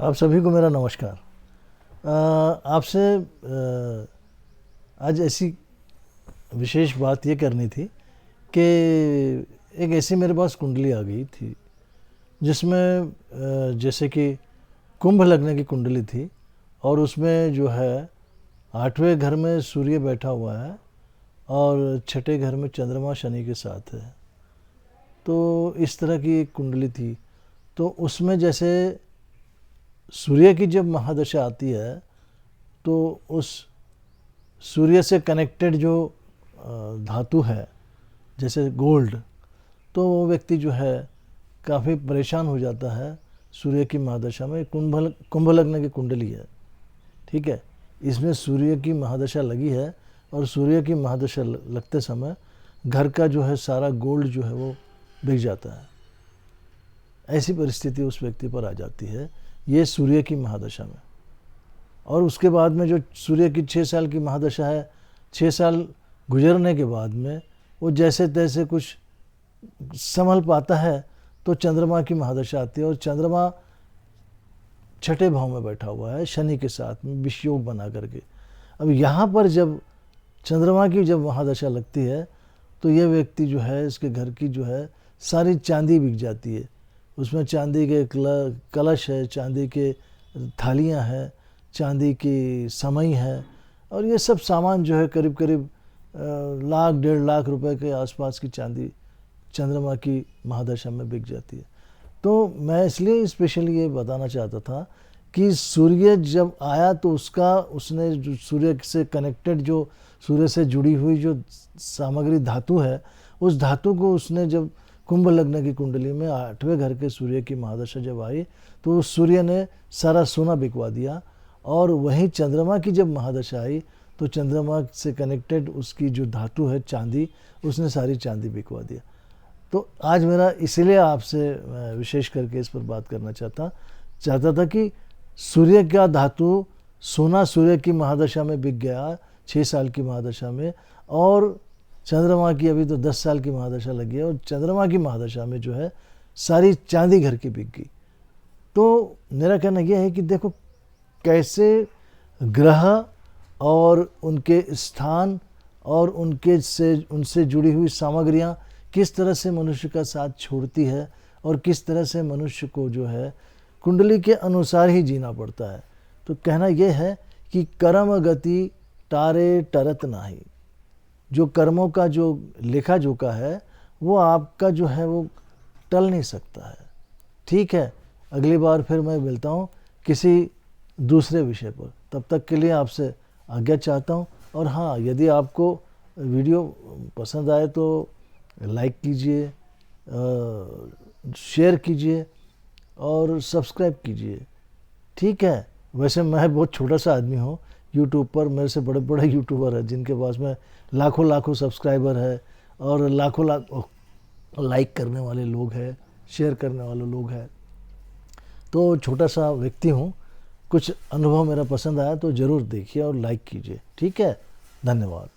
आप सभी को मेरा नमस्कार। आपसे आज ऐसी विशेष बात ये करनी थी कि एक ऐसी मेरे पास कुंडली आ गई थी जिसमें जैसे कि कुंभ लगने की कुंडली थी और उसमें जो है 8वें घर में सूर्य बैठा हुआ है और छठे घर में चंद्रमा शनि के साथ है। तो इस तरह की एक कुंडली थी। तो उसमें जैसे सूर्य की जब महादशा आती है तो उस सूर्य से कनेक्टेड जो धातु है जैसे गोल्ड, तो वो व्यक्ति जो है काफ़ी परेशान हो जाता है। सूर्य की महादशा में कुंभ लगने की कुंडली है, ठीक है। इसमें सूर्य की महादशा लगी है और सूर्य की महादशा लगते समय घर का जो है सारा गोल्ड जो है वो बिक जाता है। ऐसी परिस्थिति उस व्यक्ति पर आ जाती है ये सूर्य की महादशा में। और उसके बाद में जो सूर्य की 6 साल की महादशा है, 6 साल गुजरने के बाद में वो जैसे तैसे कुछ संभल पाता है तो चंद्रमा की महादशा आती है और चंद्रमा छठे भाव में बैठा हुआ है शनि के साथ में विषयोग बना करके। अब यहाँ पर जब चंद्रमा की जब महादशा लगती है तो ये व्यक्ति जो है इसके घर की जो है सारी चांदी बिक जाती है। उसमें चांदी के कलश है, चांदी के थालियाँ हैं, चांदी की समई है और ये सब सामान जो है करीब करीब लाख 1.5 लाख रुपए के आसपास की चांदी चंद्रमा की महादशा में बिक जाती है। तो मैं इसलिए स्पेशली ये बताना चाहता था कि सूर्य जब आया तो उसने जो सूर्य से कनेक्टेड जो सूर्य से जुड़ी हुई जो सामग्री धातु है उस धातु को उसने जब कुंभ लगने की कुंडली में 8वें घर के सूर्य की महादशा जब आई तो उस सूर्य ने सारा सोना बिकवा दिया। और वहीं चंद्रमा की जब महादशा आई तो चंद्रमा से कनेक्टेड उसकी जो धातु है चांदी, उसने सारी चांदी बिकवा दिया। तो आज मेरा इसीलिए आपसे विशेष करके इस पर बात करना चाहता था कि सूर्य का धातु सोना सूर्य की महादशा में बिक गया 6 साल की महादशा में, और चंद्रमा की अभी तो 10 साल की महादशा लगी है और चंद्रमा की महादशा में जो है सारी चांदी घर की बिक गई। तो मेरा कहना यह है कि देखो कैसे ग्रह और उनके स्थान और उनसे जुड़ी हुई सामग्रियां किस तरह से मनुष्य का साथ छोड़ती है और किस तरह से मनुष्य को जो है कुंडली के अनुसार ही जीना पड़ता है। तो कहना यह है कि कर्म गति टारे टरत नाही। जो कर्मों का जो लेखा जोखा है वो आपका जो है वो टल नहीं सकता है, ठीक है। अगली बार फिर मैं मिलता हूँ किसी दूसरे विषय पर। तब तक के लिए आपसे आज्ञा चाहता हूँ। और हाँ, यदि आपको वीडियो पसंद आए तो लाइक कीजिए, शेयर कीजिए और सब्सक्राइब कीजिए, ठीक है। वैसे मैं बहुत छोटा सा आदमी हूँ, यूट्यूब पर मेरे से बड़े बड़े यूट्यूबर हैं जिनके पास में लाखों सब्सक्राइबर है और लाखों लाइक करने वाले लोग हैं, शेयर करने वाले लोग हैं। तो छोटा सा व्यक्ति हूँ, कुछ अनुभव मेरा पसंद आया तो ज़रूर देखिए और लाइक कीजिए, ठीक है। धन्यवाद।